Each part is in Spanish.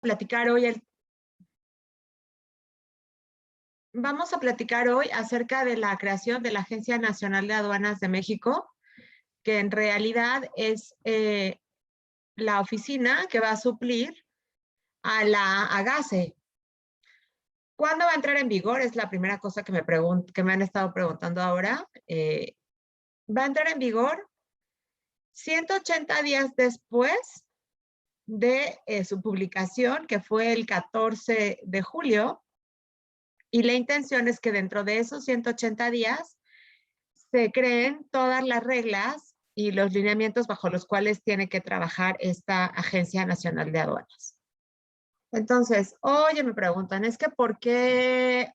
platicar hoy Vamos a platicar hoy acerca de la creación de la Agencia Nacional de Aduanas de México, que en realidad es la oficina que va a suplir a la AGACE. ¿Cuándo va a entrar en vigor? Es la primera cosa que me han estado preguntando ahora. Va a entrar en vigor 180 días después de su publicación, que fue el 14 de julio, y la intención es que dentro de esos 180 días se creen todas las reglas y los lineamientos bajo los cuales tiene que trabajar esta Agencia Nacional de Aduanas. Entonces, oye, me preguntan, es que ¿por qué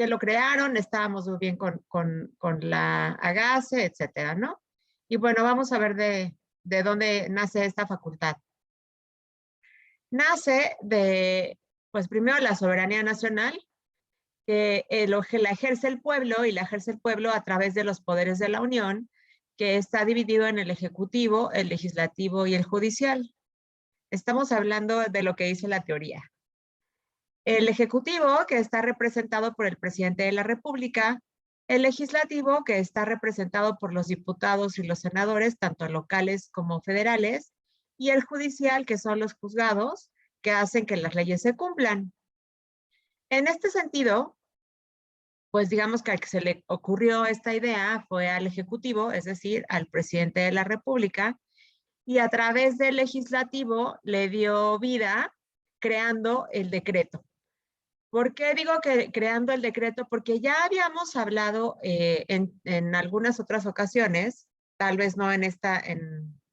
lo crearon? Estábamos muy bien con la AGACE, etcétera, ¿no? Y bueno, vamos a ver de dónde nace esta facultad. Nace de, pues primero, la soberanía nacional, que la ejerce el pueblo, y la ejerce el pueblo a través de los poderes de la Unión, que está dividido en el Ejecutivo, el Legislativo y el Judicial. Estamos hablando de lo que dice la teoría. El Ejecutivo, que está representado por el Presidente de la República; el Legislativo, que está representado por los diputados y los senadores, tanto locales como federales; y el Judicial, que son los juzgados, que hacen que las leyes se cumplan. En este sentido, pues digamos que al que se le ocurrió esta idea fue al Ejecutivo, es decir, al Presidente de la República, y a través del Legislativo le dio vida creando el decreto. ¿Por qué digo que creando el decreto? Porque ya habíamos hablado en algunas otras ocasiones, tal vez no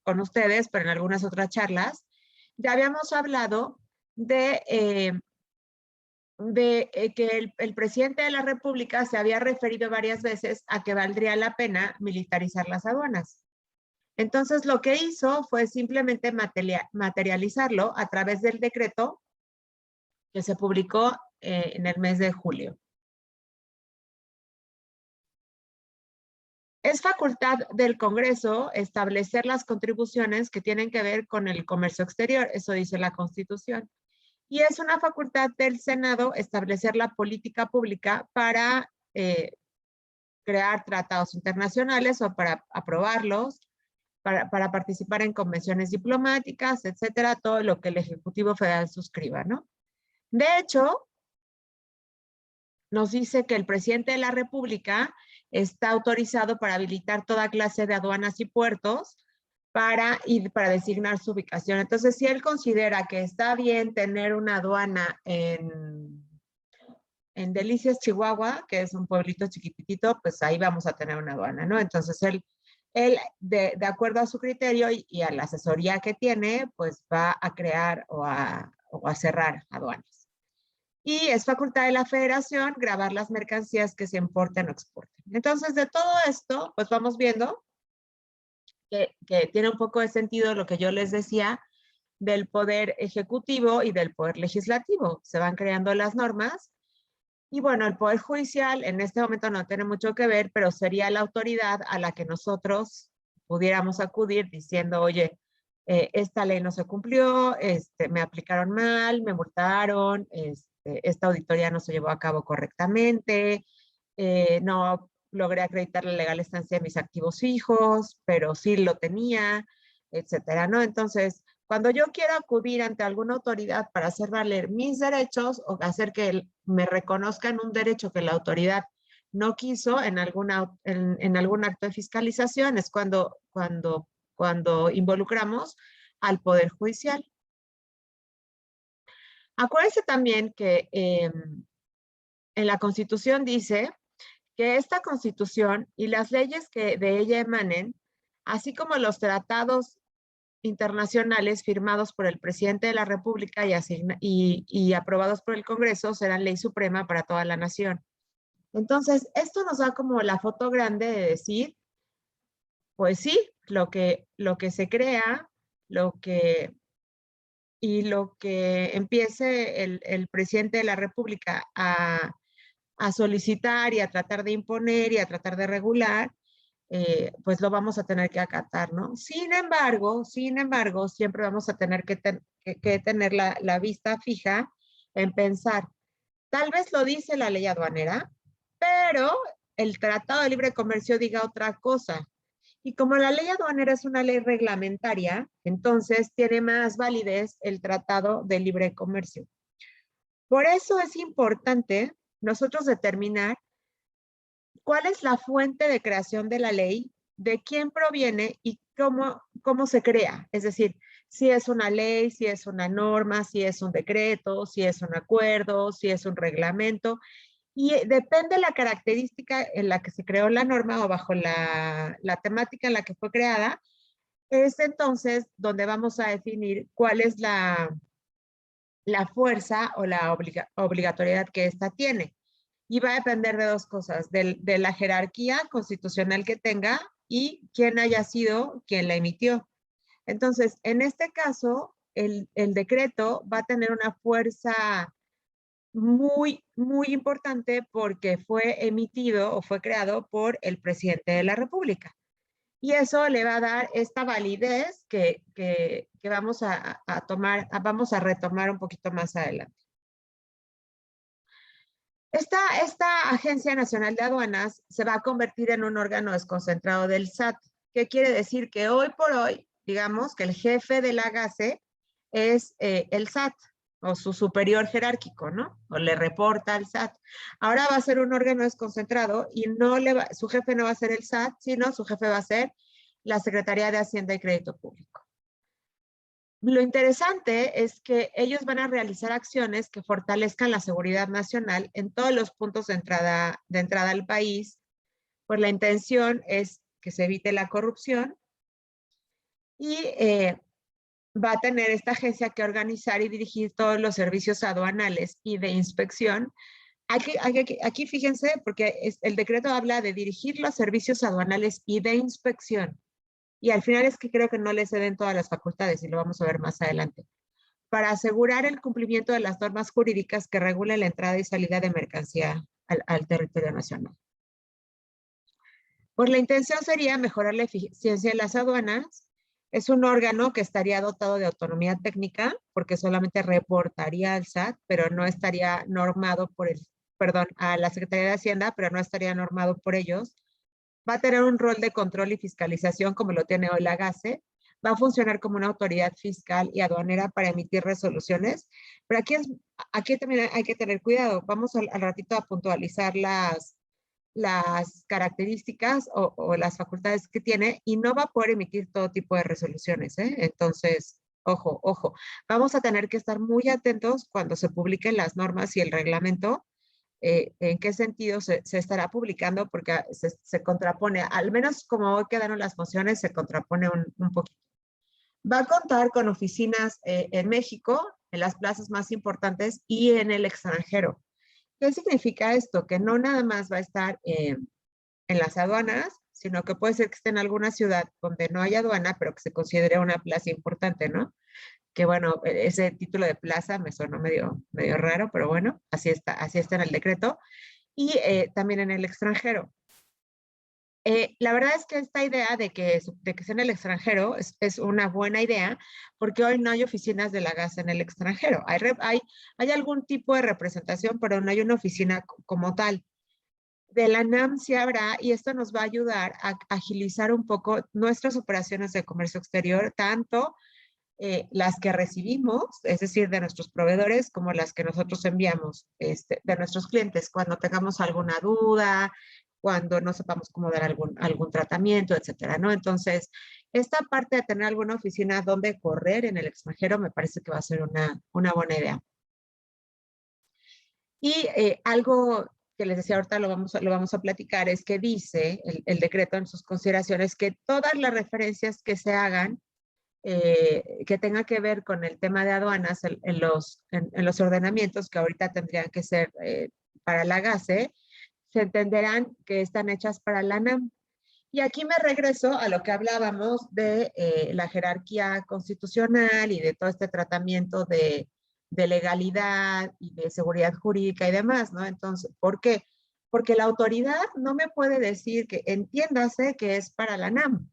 con ustedes, pero en algunas otras charlas, ya habíamos hablado de que el presidente de la República se había referido varias veces a que valdría la pena militarizar las aduanas. Entonces, lo que hizo fue simplemente materializarlo a través del decreto que se publicó en el mes de julio. Es facultad del Congreso establecer las contribuciones que tienen que ver con el comercio exterior, eso dice la Constitución. Y es una facultad del Senado establecer la política pública para crear tratados internacionales o para aprobarlos, para participar en convenciones diplomáticas, etcétera, todo lo que el Ejecutivo Federal suscriba, ¿no? De hecho, nos dice que el presidente de la República está autorizado para habilitar toda clase de aduanas y puertos para designar su ubicación. Entonces, si él considera que está bien tener una aduana en Delicias, Chihuahua, que es un pueblito chiquitito, pues ahí vamos a tener una aduana, ¿no? Entonces, él de acuerdo a su criterio y a la asesoría que tiene, pues va a crear o a cerrar aduanas. Y es facultad de la Federación gravar las mercancías que se importen o exporten. Entonces, de todo esto, pues vamos viendo que tiene un poco de sentido lo que yo les decía del poder ejecutivo y del poder legislativo. Se van creando las normas. Y bueno, el Poder Judicial en este momento no tiene mucho que ver, pero sería la autoridad a la que nosotros pudiéramos acudir diciendo, oye, esta ley no se cumplió, me aplicaron mal, me multaron, esta auditoría no se llevó a cabo correctamente, no logré acreditar la legal estancia de mis activos fijos, pero sí lo tenía, etcétera, ¿no? Entonces, cuando yo quiero acudir ante alguna autoridad para hacer valer mis derechos o hacer que me reconozcan un derecho que la autoridad no quiso en algún acto de fiscalización, es cuando involucramos al Poder Judicial. Acuérdense también que en la Constitución dice que esta Constitución y las leyes que de ella emanen, así como los tratados internacionales firmados por el presidente de la República y aprobados por el Congreso, serán ley suprema para toda la nación. Entonces, esto nos da como la foto grande de decir, pues sí, lo que se crea, lo que empiece el presidente de la República a solicitar y a tratar de imponer y a tratar de regular, pues lo vamos a tener que acatar, ¿no? Sin embargo, siempre vamos a tener que que tener la vista fija en pensar, tal vez lo dice la ley aduanera, pero el Tratado de Libre Comercio diga otra cosa. Y como la ley aduanera es una ley reglamentaria, entonces tiene más validez el Tratado de Libre Comercio. Por eso es importante nosotros determinar cuál es la fuente de creación de la ley, de quién proviene y cómo se crea. Es decir, si es una ley, si es una norma, si es un decreto, si es un acuerdo, si es un reglamento. Y depende de la característica en la que se creó la norma o bajo la temática en la que fue creada, es entonces donde vamos a definir cuál es la fuerza o la obligatoriedad que ésta tiene. Y va a depender de dos cosas, de la jerarquía constitucional que tenga y quién haya sido quien la emitió. Entonces, en este caso, el decreto va a tener una fuerza muy, muy importante porque fue emitido o fue creado por el presidente de la República. Y eso le va a dar esta validez que vamos a vamos a retomar un poquito más adelante. Esta Agencia Nacional de Aduanas se va a convertir en un órgano desconcentrado del SAT. ¿Qué quiere decir? Que hoy por hoy, digamos que el jefe de la AGACE es el SAT o su superior jerárquico, ¿no? O le reporta al SAT. Ahora va a ser un órgano desconcentrado y su jefe no va a ser el SAT, sino su jefe va a ser la Secretaría de Hacienda y Crédito Público. Lo interesante es que ellos van a realizar acciones que fortalezcan la seguridad nacional en todos los puntos de entrada al país, pues la intención es que se evite la corrupción y va a tener esta agencia que organizar y dirigir todos los servicios aduanales y de inspección. Aquí fíjense, porque el decreto habla de dirigir los servicios aduanales y de inspección. Y al final es que creo que no le ceden todas las facultades, y lo vamos a ver más adelante, para asegurar el cumplimiento de las normas jurídicas que regulen la entrada y salida de mercancía al territorio nacional. Pues la intención sería mejorar la eficiencia de las aduanas. Es un órgano que estaría dotado de autonomía técnica, porque solamente reportaría al SAT, pero no estaría normado a la Secretaría de Hacienda, pero no estaría normado por ellos. Va a tener un rol de control y fiscalización como lo tiene hoy la AGACE, va a funcionar como una autoridad fiscal y aduanera para emitir resoluciones, pero aquí también hay que tener cuidado. Vamos al ratito a puntualizar las características o las facultades que tiene y no va a poder emitir todo tipo de resoluciones, ¿eh? Entonces, ojo, ojo. Vamos a tener que estar muy atentos cuando se publiquen las normas y el reglamento, en qué sentido se estará publicando, porque se contrapone, al menos como hoy quedaron las mociones, se contrapone un poquito. Va a contar con oficinas en México, en las plazas más importantes y en el extranjero. ¿Qué significa esto? Que no nada más va a estar en las aduanas, sino que puede ser que esté en alguna ciudad donde no haya aduana, pero que se considere una plaza importante, ¿no? Que bueno, ese título de plaza me sonó medio raro, pero bueno, así está en el decreto. Y también en el extranjero. La verdad es que esta idea de que sea en el extranjero es una buena idea, porque hoy no hay oficinas de la GAS en el extranjero. Hay algún tipo de representación, pero no hay una oficina como tal. De la NAM sí habrá, y esto nos va a ayudar a agilizar un poco nuestras operaciones de comercio exterior, tanto las que recibimos, es decir, de nuestros proveedores, como las que nosotros enviamos de nuestros clientes, cuando tengamos alguna duda, cuando no sepamos cómo dar algún tratamiento, etcétera, ¿no? Entonces, esta parte de tener alguna oficina donde correr en el extranjero me parece que va a ser una buena idea. Y algo que les decía ahorita, lo vamos a platicar, es que dice el decreto en sus consideraciones que todas las referencias que se hagan que tenga que ver con el tema de aduanas en los ordenamientos que ahorita tendrían que ser para la GACE, se entenderán que están hechas para la NAM. Y aquí me regreso a lo que hablábamos de la jerarquía constitucional y de todo este tratamiento de legalidad y de seguridad jurídica y demás, ¿no? Entonces, ¿por qué? Porque la autoridad no me puede decir que entiéndase que es para la NAM.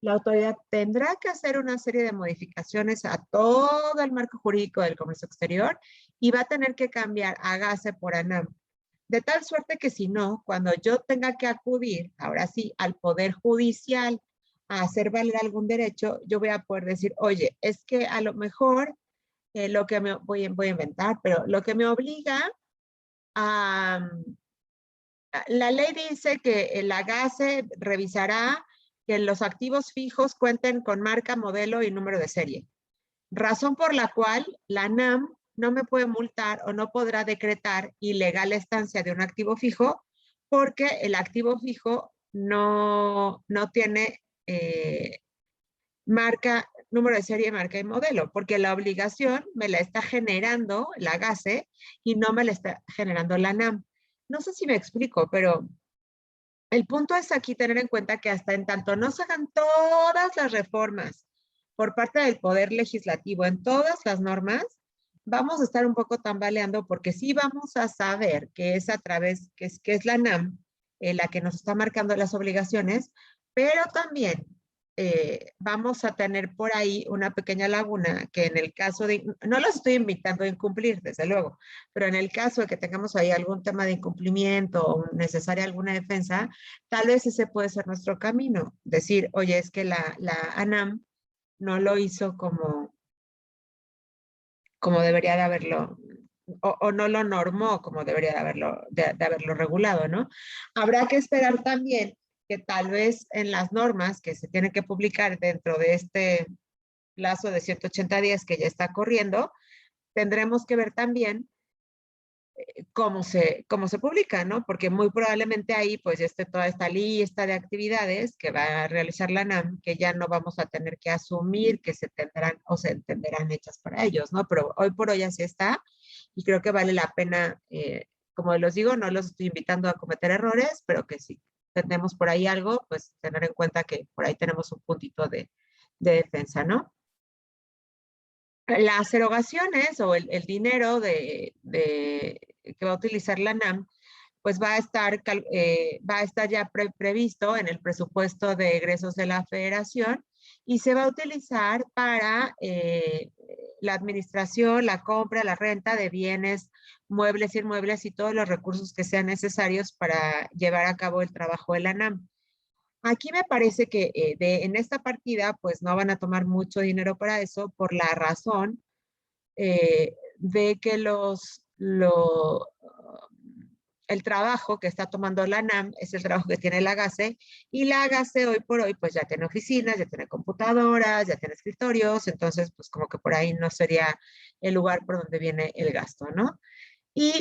la autoridad tendrá que hacer una serie de modificaciones a todo el marco jurídico del comercio exterior y va a tener que cambiar a GACE por ANAM. De tal suerte que si no, cuando yo tenga que acudir, ahora sí, al Poder Judicial a hacer valer algún derecho, yo voy a poder decir, oye, es que a lo mejor lo que me voy a inventar, pero lo que me obliga a... La ley dice que la GACE revisará que los activos fijos cuenten con marca, modelo y número de serie. Razón por la cual la ANAM no me puede multar o no podrá decretar ilegal estancia de un activo fijo porque el activo fijo no tiene marca, número de serie, marca y modelo, porque la obligación me la está generando la GACE y no me la está generando la ANAM. No sé si me explico, pero el punto es aquí tener en cuenta que hasta en tanto no se hagan todas las reformas por parte del Poder Legislativo en todas las normas, vamos a estar un poco tambaleando porque sí vamos a saber que es a través, que es la NAM la que nos está marcando las obligaciones, pero también vamos a tener por ahí una pequeña laguna que en el caso de, no los estoy invitando a incumplir, desde luego, pero en el caso de que tengamos ahí algún tema de incumplimiento o necesaria alguna defensa, tal vez ese puede ser nuestro camino. Decir, oye, es que la ANAM no lo hizo como debería de haberlo, o no lo normó como debería de haberlo regulado, ¿no? Habrá que esperar también que tal vez en las normas que se tienen que publicar dentro de este plazo de 180 días que ya está corriendo, tendremos que ver también cómo se publica, ¿no? Porque muy probablemente ahí pues ya esté toda esta lista de actividades que va a realizar la NAM, que ya no vamos a tener que asumir que se tendrán o se entenderán hechas para ellos, ¿no? Pero hoy por hoy así está y creo que vale la pena, como les digo, no los estoy invitando a cometer errores, pero que si tenemos por ahí algo, pues tener en cuenta que por ahí tenemos un puntito de defensa, ¿no? Las erogaciones o el dinero que va a utilizar la NAM, pues va a estar ya previsto en el presupuesto de egresos de la federación y se va a utilizar para la administración, la compra, la renta de bienes, muebles, inmuebles y todos los recursos que sean necesarios para llevar a cabo el trabajo de la NAM. Aquí me parece que en esta partida pues no van a tomar mucho dinero para eso por la razón de que el trabajo que está tomando la NAM es el trabajo que tiene la GACE y la GACE hoy por hoy pues ya tiene oficinas, ya tiene computadoras, ya tiene escritorios, entonces pues como que por ahí no sería el lugar por donde viene el gasto, ¿no? Y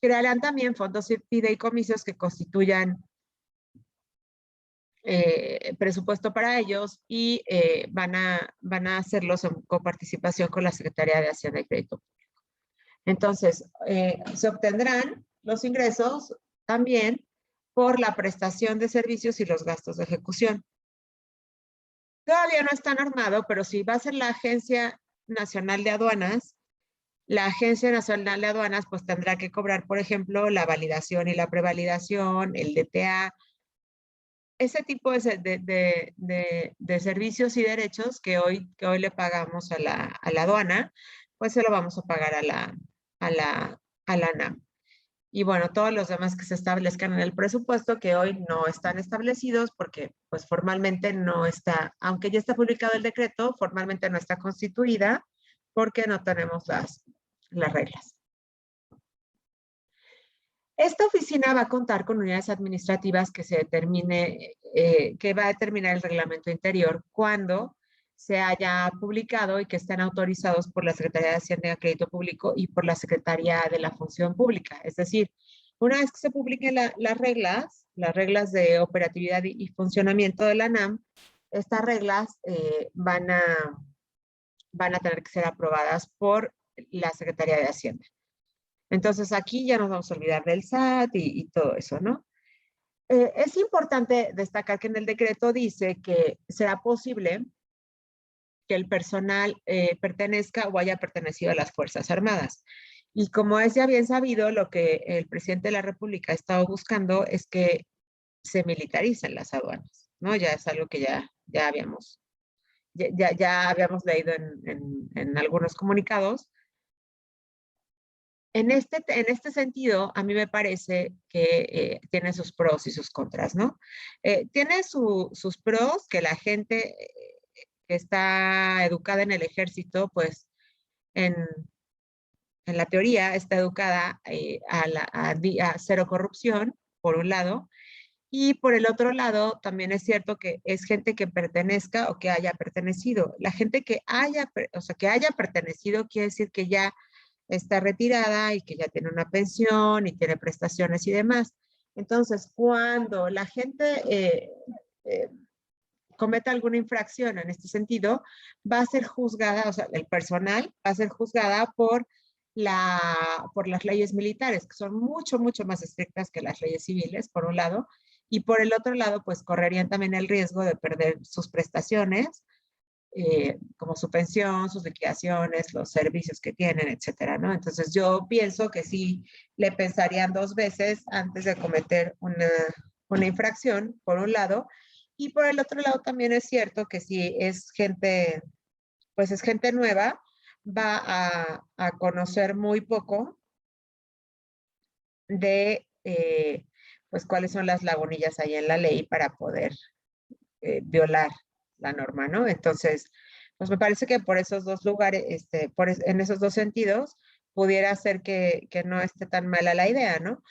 crearán también fondos y fideicomisos que constituyan presupuesto para ellos y van a hacerlos con participación con la Secretaría de Hacienda y Crédito. Entonces, se obtendrán los ingresos también por la prestación de servicios y los gastos de ejecución. Todavía no está normado, pero si va a ser la Agencia Nacional de Aduanas, la Agencia Nacional de Aduanas pues tendrá que cobrar, por ejemplo, la validación y la prevalidación, el DTA, ese tipo de servicios y derechos que hoy le pagamos a la aduana, pues se lo vamos a pagar a la NAM. Y bueno, todos los demás que se establezcan en el presupuesto que hoy no están establecidos porque pues formalmente no está, aunque ya está publicado el decreto, formalmente no está constituida porque no tenemos las reglas. Esta oficina va a contar con unidades administrativas que que va a determinar el reglamento interior cuando se haya publicado y que estén autorizados por la Secretaría de Hacienda y Crédito Público y por la Secretaría de la Función Pública. Es decir, una vez que se publiquen las reglas de operatividad y funcionamiento de la NAM, estas reglas van a tener que ser aprobadas por la Secretaría de Hacienda. Entonces aquí ya nos vamos a olvidar del SAT y todo eso, ¿no? Es importante destacar que en el decreto dice que será posible que el personal pertenezca o haya pertenecido a las Fuerzas Armadas. Y como es ya bien sabido, lo que el presidente de la República ha estado buscando es que se militaricen las aduanas. ¿no? Ya es algo que ya habíamos leído en algunos comunicados. En este sentido, a mí me parece que tiene sus pros y sus contras, ¿no? Tiene sus pros, que la gente que está educada en el ejército, pues en, en la teoría está educada a cero corrupción, por un lado, y por el otro lado, también es cierto que es gente que pertenezca o que haya pertenecido. La gente o sea, que haya pertenecido quiere decir que ya está retirada y que ya tiene una pensión y tiene prestaciones y demás. Entonces, cuando la gente eh, cometa alguna infracción en este sentido, va a ser juzgada, o sea, el personal va a ser juzgada por las leyes militares, que son mucho, mucho más estrictas que las leyes civiles, por un lado, y por el otro lado, pues correrían también el riesgo de perder sus prestaciones, como su pensión, sus liquidaciones, los servicios que tienen, etcétera, ¿no? Entonces yo pienso que sí le pensarían dos veces antes de cometer una infracción, por un lado, y por el otro lado también es cierto que si es gente, pues es gente nueva, va a conocer muy poco de, pues cuáles son las lagunillas ahí en la ley para poder violar la norma, ¿no? Entonces, pues me parece que por esos dos lugares, en esos dos sentidos, pudiera ser que no esté tan mala la idea, ¿no?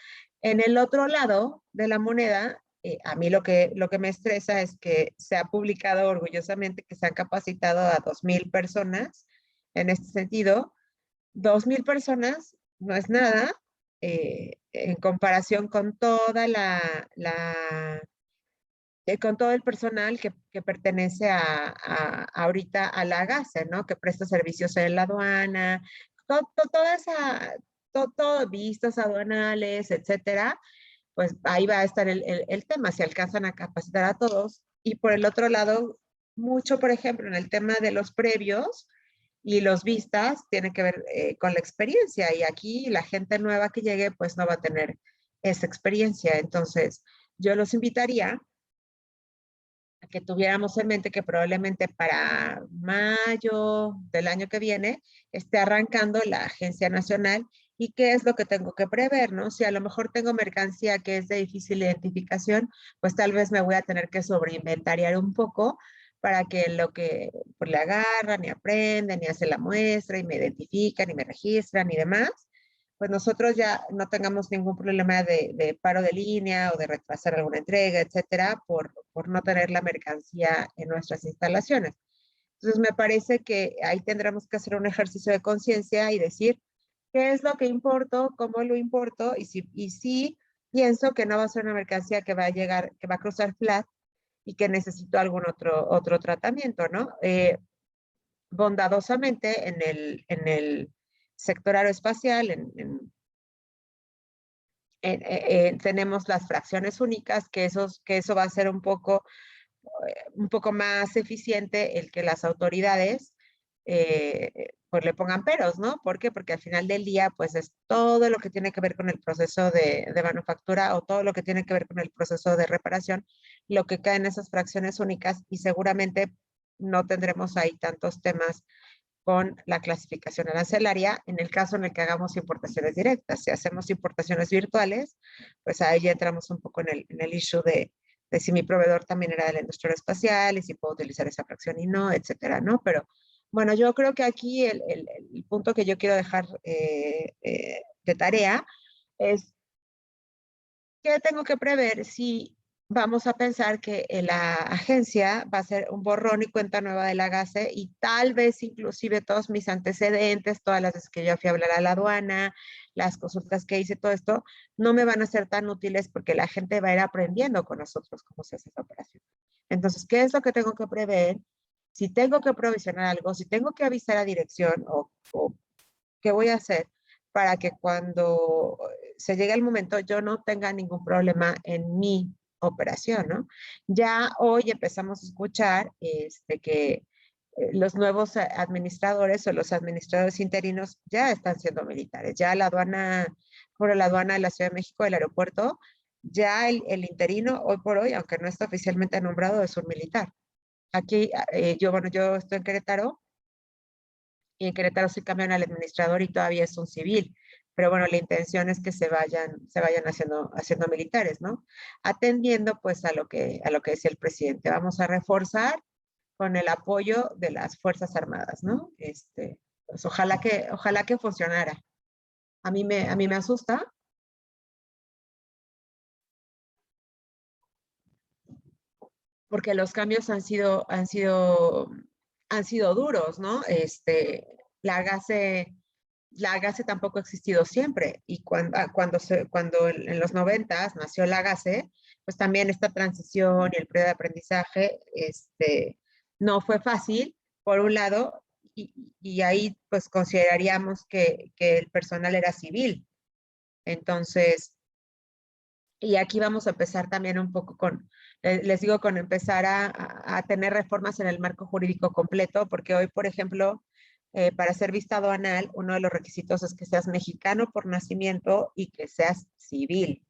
En el otro lado de la moneda, a mí lo que me estresa es que se ha publicado orgullosamente que se han capacitado a 2,000 personas en este sentido. 2,000 personas no es nada en comparación con toda con todo el personal que pertenece ahorita a la GASE, ¿no? Que presta servicios en la aduana, toda esa, todo, vistas aduanales, etcétera, pues ahí va a estar el tema, si alcanzan a capacitar a todos. Y por el otro lado, mucho, por ejemplo, en el tema de los previos y los vistas, tiene que ver con la experiencia. Y aquí la gente nueva que llegue, pues no va a tener esa experiencia. Entonces, yo los invitaría que tuviéramos en mente que probablemente para mayo del año que viene esté arrancando la Agencia Nacional y qué es lo que tengo que prever, ¿no? Si a lo mejor tengo mercancía que es de difícil identificación, pues tal vez me voy a tener que sobreinventariar un poco para que lo que pues, le agarran y aprenden y hacen la muestra y me identifican y me registran y demás, pues nosotros ya no tengamos ningún problema de paro de línea o de retrasar alguna entrega, etcétera, por no tener la mercancía en nuestras instalaciones. Entonces, me parece que ahí tendremos que hacer un ejercicio de conciencia y decir qué es lo que importo, cómo lo importo, y si pienso que no va a ser una mercancía que va a llegar, que va a cruzar flat y que necesito algún otro tratamiento, ¿no? Bondadosamente en el sector aeroespacial, tenemos las fracciones únicas, que eso va a ser un poco más eficiente el que las autoridades pues le pongan peros, ¿no? ¿Por qué? Porque al final del día, pues es todo lo que tiene que ver con el proceso de manufactura o todo lo que tiene que ver con el proceso de reparación, lo que cae en esas fracciones únicas y seguramente no tendremos ahí tantos temas con la clasificación arancelaria en el caso en el que hagamos importaciones directas. Si hacemos importaciones virtuales, pues ahí ya entramos un poco en el issue de si mi proveedor también era de la industria espacial y si puedo utilizar esa fracción y no, etcétera, ¿no? Pero bueno, yo creo que aquí el punto que yo quiero dejar de tarea es ¿qué tengo que prever si vamos a pensar que la agencia va a ser un borrón y cuenta nueva de la GASE y tal vez inclusive todos mis antecedentes, todas las veces que yo fui a hablar a la aduana, las consultas que hice, todo esto, no me van a ser tan útiles porque la gente va a ir aprendiendo con nosotros cómo se hace esta operación? Entonces, ¿qué es lo que tengo que prever? Si tengo que provisionar algo, si tengo que avisar a dirección o qué voy a hacer para que cuando se llegue el momento yo no tenga ningún problema en mi operación, ¿no? Ya hoy empezamos a escuchar que los nuevos administradores o los administradores interinos ya están siendo militares. Ya la aduana, por la aduana de la Ciudad de México, el aeropuerto, Ya el interino, hoy por hoy, aunque no está oficialmente nombrado, es un militar. Aquí, bueno, yo estoy en Querétaro, y en Querétaro sí cambian al administrador y todavía es un civil. Pero bueno, la intención es que se vayan haciendo militares, ¿no? Atendiendo pues a lo que decía el presidente. Vamos a reforzar con el apoyo de las Fuerzas Armadas, ¿no? Pues ojalá que funcionara. A mí me asusta porque los cambios han sido duros, ¿no? La GASE, la GASE tampoco ha existido siempre y cuando en los 90 nació la GASE, pues también esta transición y el periodo de aprendizaje, no fue fácil, por un lado, y ahí pues consideraríamos que el personal era civil. Entonces, y aquí vamos a empezar también un poco les digo, con empezar a tener reformas en el marco jurídico completo, porque hoy, por ejemplo, para ser vista aduanal, uno de los requisitos es que seas mexicano por nacimiento y que seas civil.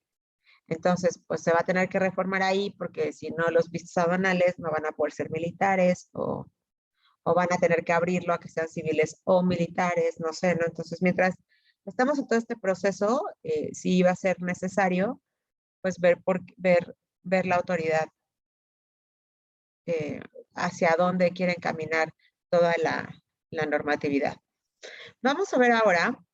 Entonces, pues se va a tener que reformar ahí, porque si no, los vistos aduanales no van a poder ser militares o van a tener que abrirlo a que sean civiles o militares, no sé, ¿no? Entonces, mientras estamos en todo este proceso, sí va a ser necesario pues ver la autoridad, eh, hacia dónde quieren caminar toda la normatividad. Vamos a ver ahora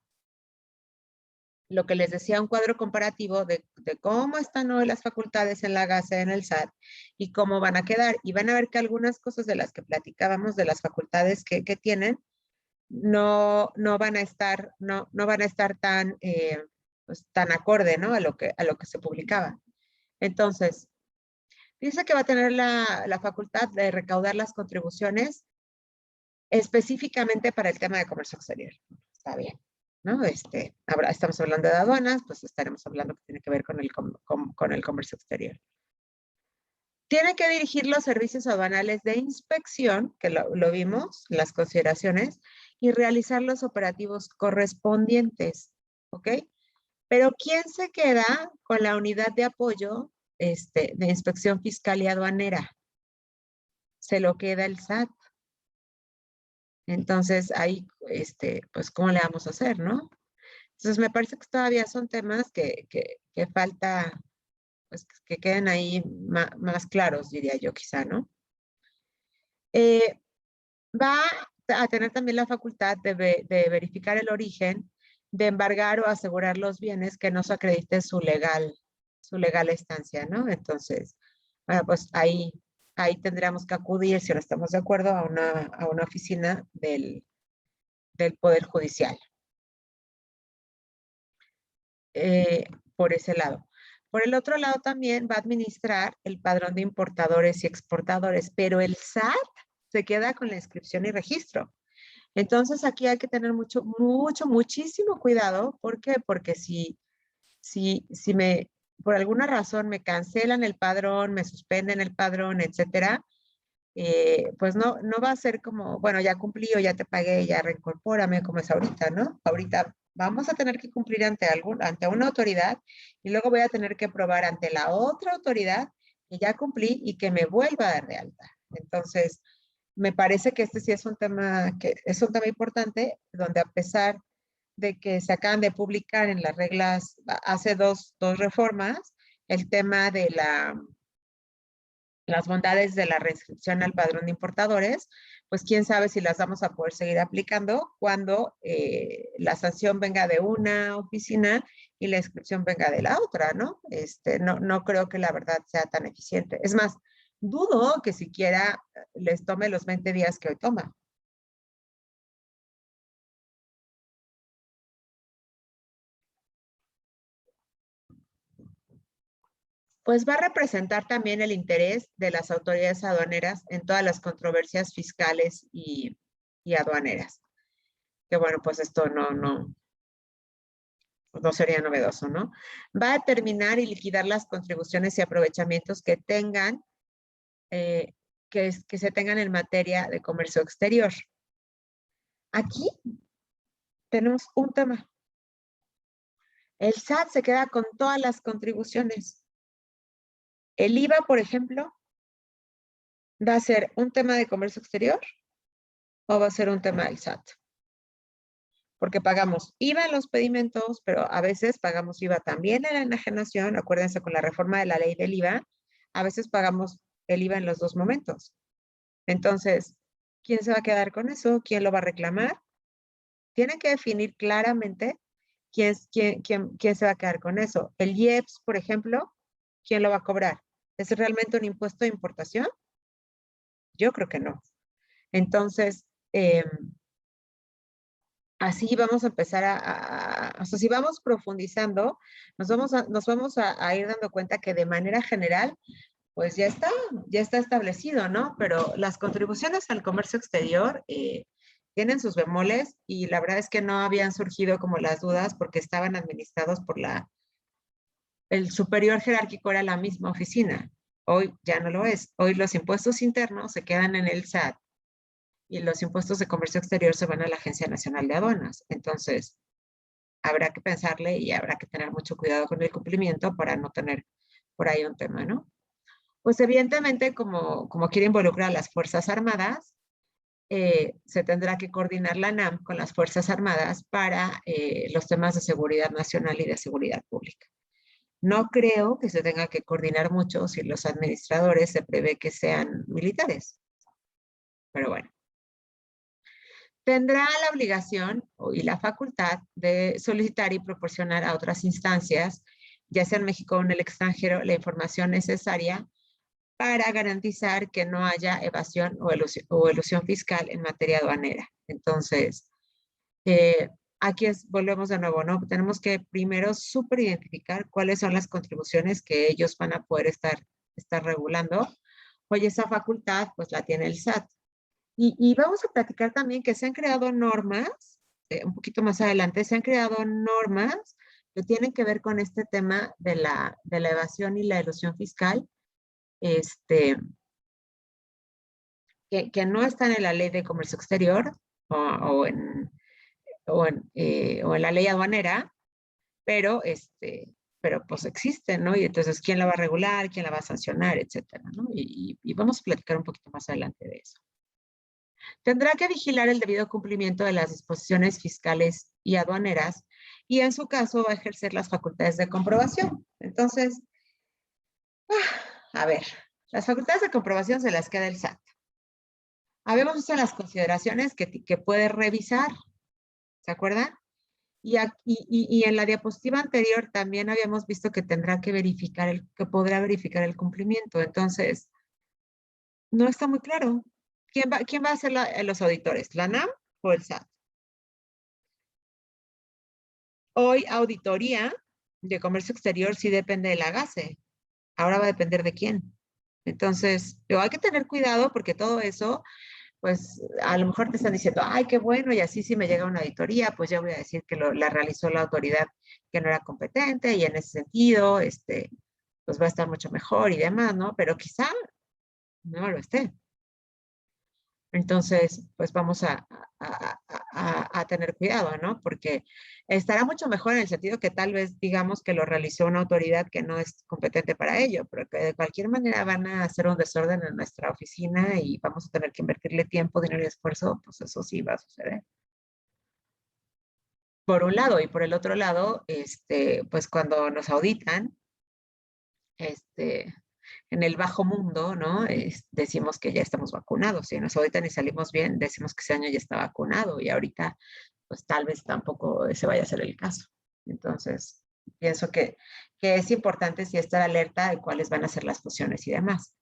lo que les decía, un cuadro comparativo de cómo están hoy las facultades en la GASE, en el SAT, y cómo van a quedar. Y van a ver que algunas cosas de las que platicábamos, de las facultades que tienen, no van a estar, no van a estar pues, tan acorde, ¿no? a lo que se publicaba. Entonces, dice que va a tener la facultad de recaudar las contribuciones específicamente para el tema de comercio exterior. Está bien, ¿no? Ahora estamos hablando de aduanas, pues estaremos hablando que tiene que ver con el comercio exterior. Tiene que dirigir los servicios aduanales de inspección, que lo vimos, las consideraciones, y realizar los operativos correspondientes, ¿ok? Pero ¿quién se queda con la unidad de apoyo de inspección fiscal y aduanera? Se lo queda el SAT. Entonces, ahí, pues, ¿cómo le vamos a hacer, no? Entonces, me parece que todavía son temas que falta, pues, que queden ahí más claros, diría yo, quizá, ¿no? Va a tener también la facultad de verificar el origen, de embargar o asegurar los bienes que no se acredite su legal estancia, ¿no? Entonces, bueno, pues ahí tendríamos que acudir, si no estamos de acuerdo, a una oficina del Poder Judicial, eh, por ese lado. Por el otro lado también va a administrar el padrón de importadores y exportadores, pero el SAT se queda con la inscripción y registro. Entonces aquí hay que tener muchísimo cuidado. ¿Por qué? Porque si por alguna razón me cancelan el padrón, me suspenden el padrón, etcétera, pues no va a ser como, bueno, ya cumplí o ya te pagué, ya reincorpórame como es ahorita, ¿no? Ahorita vamos a tener que cumplir ante una autoridad y luego voy a tener que probar ante la otra autoridad que ya cumplí y que me vuelva a dar de alta. Entonces, me parece que este sí es un tema importante, donde a pesar de que se acaban de publicar en las reglas, hace dos reformas, el tema de las bondades de la reinscripción al padrón de importadores, pues quién sabe si las vamos a poder seguir aplicando cuando la sanción venga de una oficina y la inscripción venga de la otra, ¿no? No creo que la verdad sea tan eficiente. Es más, dudo que siquiera les tome los 20 días que hoy toma. Pues va a representar también el interés de las autoridades aduaneras en todas las controversias fiscales y aduaneras. Que bueno, pues esto no sería novedoso, ¿no? Va a determinar y liquidar las contribuciones y aprovechamientos que tengan, que se tengan en materia de comercio exterior. Aquí tenemos un tema. El SAT se queda con todas las contribuciones. El IVA, por ejemplo, ¿va a ser un tema de comercio exterior o va a ser un tema del SAT? Porque pagamos IVA en los pedimentos, pero a veces pagamos IVA también en la enajenación. Acuérdense, con la reforma de la ley del IVA, a veces pagamos el IVA en los dos momentos. Entonces, ¿quién se va a quedar con eso? ¿Quién lo va a reclamar? Tienen que definir claramente quién se va a quedar con eso. El IEPS, por ejemplo, ¿quién lo va a cobrar? ¿Es realmente un impuesto de importación? Yo creo que no. Entonces, así vamos a empezar o sea, si vamos profundizando, nos vamos a ir dando cuenta que de manera general, pues ya está establecido, ¿no? Pero las contribuciones al comercio exterior tienen sus bemoles y la verdad es que no habían surgido como las dudas porque estaban administrados por el superior jerárquico era la misma oficina. Hoy ya no lo es. Hoy los impuestos internos se quedan en el SAT y los impuestos de comercio exterior se van a la Agencia Nacional de Aduanas. Entonces, habrá que pensarle y habrá que tener mucho cuidado con el cumplimiento para no tener por ahí un tema, ¿no? Pues evidentemente, como quiere involucrar a las Fuerzas Armadas, se tendrá que coordinar la ANAM con las Fuerzas Armadas para los temas de seguridad nacional y de seguridad pública. No creo que se tenga que coordinar mucho si los administradores se prevé que sean militares. Pero bueno. Tendrá la obligación y la facultad de solicitar y proporcionar a otras instancias, ya sea en México o en el extranjero, la información necesaria para garantizar que no haya evasión o elusión fiscal en materia aduanera. Entonces, aquí volvemos de nuevo, ¿no? Tenemos que primero súper identificar cuáles son las contribuciones que ellos van a poder estar regulando. Oye, esa facultad, pues la tiene el SAT. Y vamos a platicar también que se han creado normas, un poquito más adelante, se han creado normas que tienen que ver con este tema de la evasión y la elusión fiscal, que no están en la ley de comercio exterior o en la ley aduanera, pero, pero pues existen, ¿no? Y entonces, ¿quién la va a regular? ¿Quién la va a sancionar? Etcétera, ¿no? Y vamos a platicar un poquito más adelante de eso. Tendrá que vigilar el debido cumplimiento de las disposiciones fiscales y aduaneras y en su caso va a ejercer las facultades de comprobación. Entonces, a ver, las facultades de comprobación se las queda el SAT. Habíamos visto las consideraciones que puede revisar, ¿se acuerdan? Y en la diapositiva anterior también habíamos visto que tendrá que verificar, que podrá verificar el cumplimiento. Entonces, no está muy claro. ¿Quién va a ser los auditores? ¿La ANAM o el SAT? Hoy auditoría de comercio exterior sí depende de la GACE. Ahora va a depender de quién. Entonces, pero hay que tener cuidado porque todo eso, pues a lo mejor te están diciendo, ay, qué bueno, y así si me llega una auditoría, pues ya voy a decir que la realizó la autoridad que no era competente y en ese sentido, pues va a estar mucho mejor y demás, ¿no? Pero quizá no lo esté. Entonces, pues vamos a tener cuidado, ¿no? Porque estará mucho mejor en el sentido que tal vez digamos que lo realizó una autoridad que no es competente para ello, pero que de cualquier manera van a hacer un desorden en nuestra oficina y vamos a tener que invertirle tiempo, dinero y esfuerzo, pues eso sí va a suceder. Por un lado, y por el otro lado, pues cuando nos auditan, en el bajo mundo, ¿no? Decimos que ya estamos vacunados. Si nos auditan y salimos bien, decimos que ese año ya está vacunado y ahorita, pues tal vez tampoco ese vaya a ser el caso. Entonces, pienso que es importante sí estar alerta de cuáles van a ser las funciones y demás.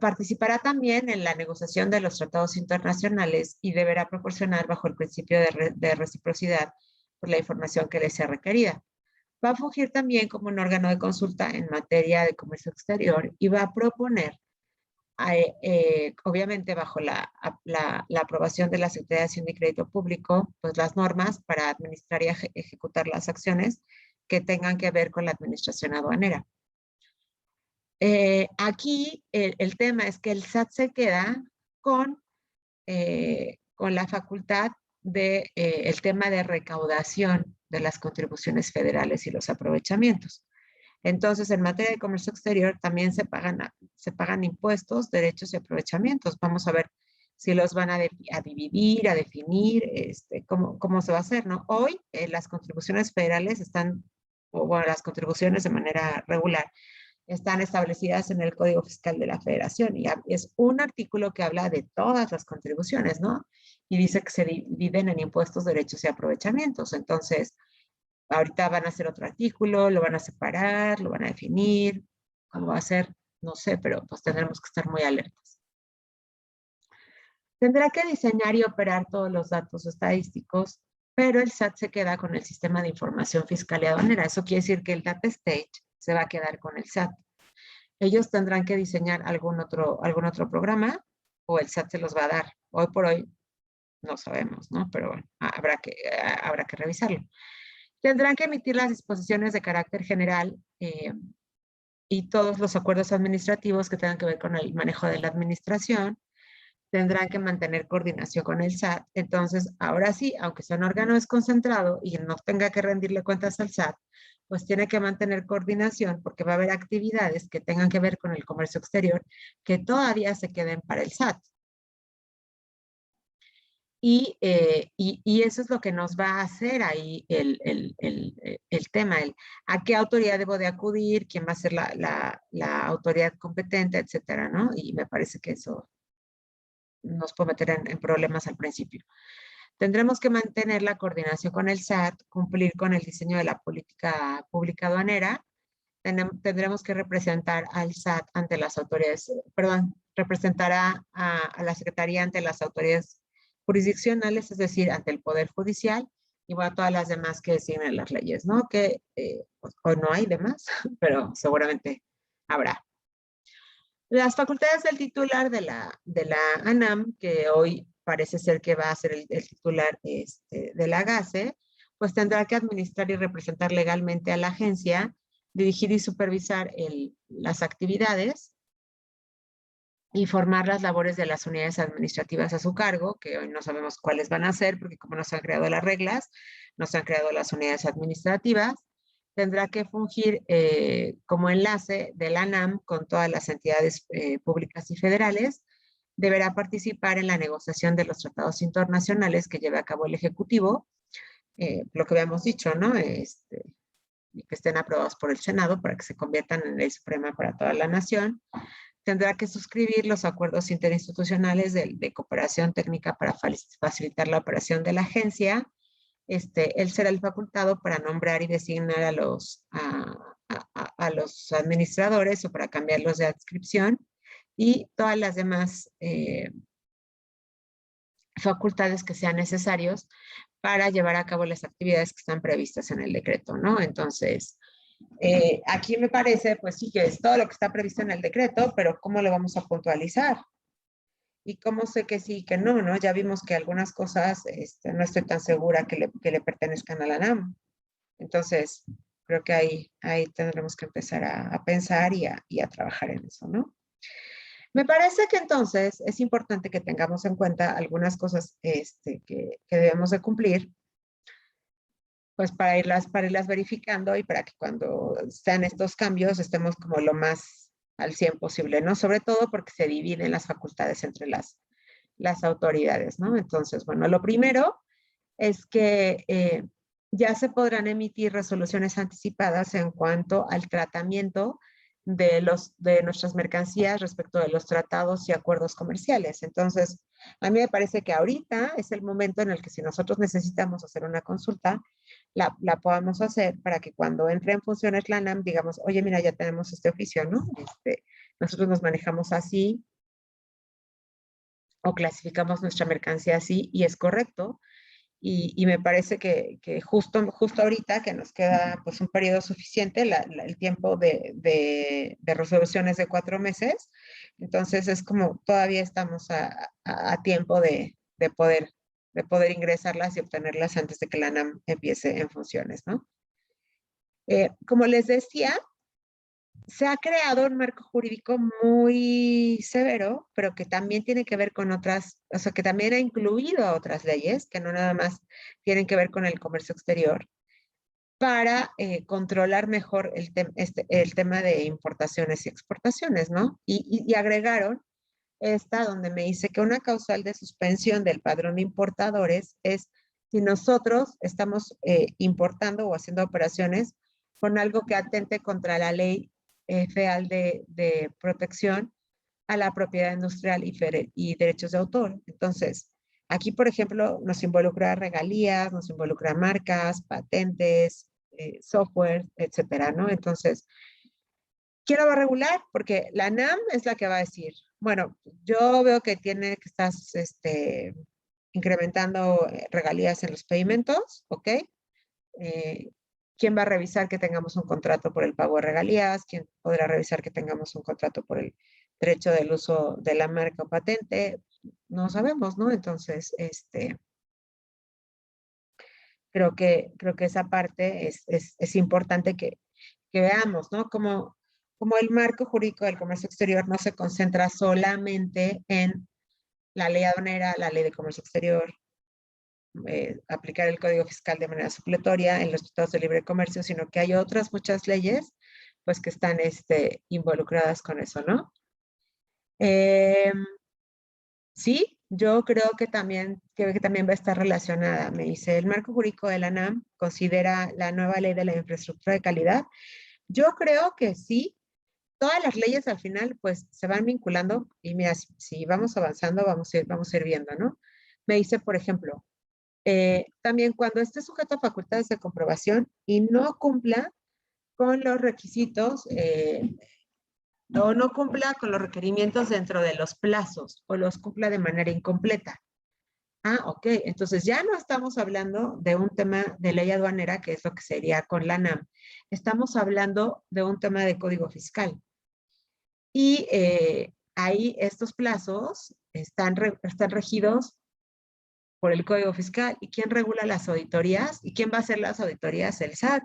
Participará también en la negociación de los tratados internacionales y deberá proporcionar bajo el principio de reciprocidad por la información que le sea requerida. Va a fungir también como un órgano de consulta en materia de comercio exterior y va a proponer, obviamente bajo la aprobación de la Secretaría de Hacienda y Crédito Público, pues las normas para administrar y ejecutar las acciones que tengan que ver con la administración aduanera. Aquí el tema es que el SAT se queda con la facultad de el tema de recaudación de las contribuciones federales y los aprovechamientos. Entonces, en materia de comercio exterior también se pagan impuestos, derechos y aprovechamientos. Vamos a ver si los van a dividir, a definir, cómo se va a hacer, ¿no? Hoy las contribuciones federales están, o bueno, las contribuciones de manera regular, están establecidas en el Código Fiscal de la Federación y es un artículo que habla de todas las contribuciones, ¿no? Y dice que se dividen en impuestos, derechos y aprovechamientos. Entonces, ahorita van a hacer otro artículo, lo van a separar, lo van a definir, cómo va a ser, no sé, pero pues tendremos que estar muy alertas. Tendrá que diseñar y operar todos los datos estadísticos, pero el SAT se queda con el sistema de información fiscal y aduanera. Eso quiere decir que el data stage se va a quedar con el SAT. Ellos tendrán que diseñar algún otro programa o el SAT se los va a dar. Hoy por hoy no sabemos, ¿no? Pero bueno, habrá que revisarlo. Tendrán que emitir las disposiciones de carácter general y todos los acuerdos administrativos que tengan que ver con el manejo de la administración. Tendrán que mantener coordinación con el SAT. Entonces, ahora sí, aunque sea un órgano desconcentrado y no tenga que rendirle cuentas al SAT, pues tiene que mantener coordinación porque va a haber actividades que tengan que ver con el comercio exterior que todavía se queden para el SAT. Y eso es lo que nos va a hacer ahí el tema, a qué autoridad debo de acudir, quién va a ser la autoridad competente, etcétera, ¿no? Y me parece que eso nos puede meter en problemas al principio. Tendremos que mantener la coordinación con el SAT, cumplir con el diseño de la política pública aduanera. Tendremos que representar al SAT ante las autoridades, perdón, representar a la Secretaría ante las autoridades jurisdiccionales, es decir, ante el Poder Judicial y bueno, todas las demás que designen las leyes, ¿no? Que pues, hoy no hay demás, pero seguramente habrá. Las facultades del titular de la ANAM, que hoy parece ser que va a ser el titular de la GACE, pues tendrá que administrar y representar legalmente a la agencia, dirigir y supervisar las actividades, informar las labores de las unidades administrativas a su cargo, que hoy no sabemos cuáles van a ser, porque como no se han creado las reglas, no se han creado las unidades administrativas, tendrá que fungir como enlace de la ANAM con todas las entidades públicas y federales, deberá participar en la negociación de los tratados internacionales que lleve a cabo el Ejecutivo, lo que habíamos dicho, ¿no? Y que estén aprobados por el Senado para que se conviertan en ley suprema para toda la nación. Tendrá que suscribir los acuerdos interinstitucionales de cooperación técnica para facilitar la operación de la agencia. Él será el facultado para nombrar y designar a los administradores o para cambiarlos de adscripción y todas las demás facultades que sean necesarios para llevar a cabo las actividades que están previstas en el decreto, ¿no? Entonces, aquí me parece, pues sí, que es todo lo que está previsto en el decreto, pero ¿cómo lo vamos a puntualizar? ¿Y cómo sé que sí y que no, no? Ya vimos que algunas cosas no estoy tan segura que le pertenezcan a la NAM. Entonces, creo que ahí tendremos que empezar a pensar y a trabajar en eso, ¿no? Me parece que entonces es importante que tengamos en cuenta algunas cosas que debemos de cumplir, pues para irlas verificando y para que cuando sean estos cambios estemos como lo más al 100 posible, ¿no? Sobre todo porque se dividen las facultades entre las autoridades, ¿no? Entonces, bueno, lo primero es que ya se podrán emitir resoluciones anticipadas en cuanto al tratamiento de nuestras mercancías respecto de los tratados y acuerdos comerciales. Entonces, a mí me parece que ahorita es el momento en el que si nosotros necesitamos hacer una consulta, la podamos hacer para que cuando entre en funciones la NAM digamos, oye, mira, ya tenemos este oficio, ¿no? Nosotros nos manejamos así o clasificamos nuestra mercancía así y es correcto. Y me parece que justo ahorita que nos queda pues un periodo suficiente, el tiempo de resolución es de 4 meses, entonces es como todavía estamos a tiempo de poder ingresarlas y obtenerlas antes de que la NAM empiece en funciones, ¿no? Como les decía, se ha creado un marco jurídico muy severo, pero que también tiene que ver con otras, o sea, que también ha incluido a otras leyes, que no nada más tienen que ver con el comercio exterior. para controlar mejor el tema de importaciones y exportaciones, ¿no? Y agregaron esta donde me dice que una causal de suspensión del padrón de importadores es si nosotros estamos importando o haciendo operaciones con algo que atente contra la ley federal de protección a la propiedad industrial y derechos de autor. Entonces, aquí, por ejemplo, nos involucra regalías, nos involucra marcas, patentes, software, etcétera, ¿no? Entonces, ¿quién lo va a regular? Porque la NAM es la que va a decir, bueno, yo veo que estás incrementando regalías en los pedimentos, ¿ok? Eh, ¿Quién va a revisar que tengamos un contrato por el pago de regalías? ¿Quién podrá revisar que tengamos un contrato por el derecho del uso de la marca o patente? No sabemos, ¿no? Entonces, creo que esa parte es importante que veamos, ¿no? Como el marco jurídico del comercio exterior no se concentra solamente en la ley aduanera, la ley de comercio exterior, aplicar el código fiscal de manera supletoria en los tratados de libre comercio, sino que hay otras muchas leyes, pues, que están involucradas con eso, ¿no? Eh, sí, yo creo que también va a estar relacionada. Me dice, el marco jurídico de la NAM considera la nueva ley de la infraestructura de calidad. Yo creo que sí, todas las leyes al final pues se van vinculando y mira, si vamos avanzando vamos a ir viendo, ¿no? Me dice, por ejemplo, también cuando esté sujeto a facultades de comprobación y no cumpla con los requisitos o no cumpla con los requerimientos dentro de los plazos o los cumpla de manera incompleta. Ah, ok. Entonces ya no estamos hablando de un tema de ley aduanera, que es lo que sería con la NAM. Estamos hablando de un tema de código fiscal. Y ahí estos plazos están regidos por el Código Fiscal. ¿Y quién regula las auditorías? ¿Y quién va a hacer las auditorías? El SAT.